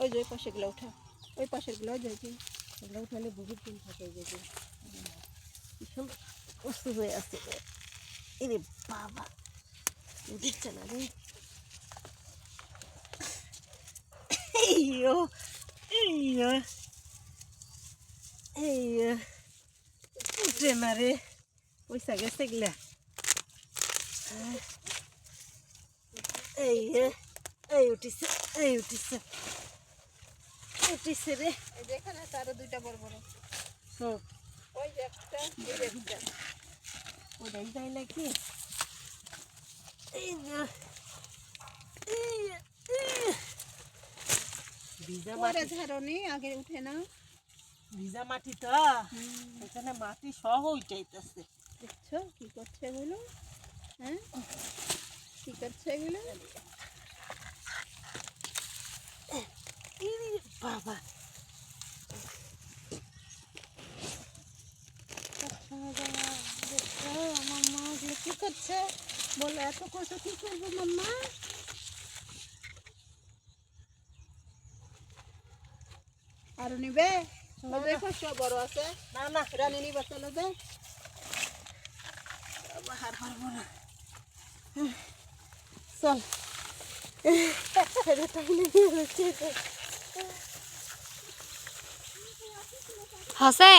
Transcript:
ওই যে ওই পাশেগুলো উঠা, ওই পাশেরগুলো ওই যে এগুলো উঠালে বহুত দিন থাকে। ওই যে ভীষণ কষ্ট হয়ে আছে এরে বাবা, দিচ্ছে না রে। এইও এইও এইও উঠে না রে, পয়সা গেছে গিলা। এই এই উঠিছে, এই উঠিছে, উঠিছে রে। এই যে এখানে আরো দুইটা বড় বড় সব, ওই যে একটা, এই যে একটা, ওটাই যায় নাকি। এই যে ভিজা মাটি ঝাড়নি আগে উঠে না, ভিজা মাটি তো এখানে মাটি সহ উঠাইতেছে। দেখছো কি করছে এগুলো? হ্যাঁ কি করছে এগুলো? বাবা মাম্মা এগুলো কি করছে বলো? এত কষ্ট কি করবো মাম্মা? আরো নিবে? বড় আছে না, না রানী নিবা, চলে দে। আর পারবো না, চল। হসে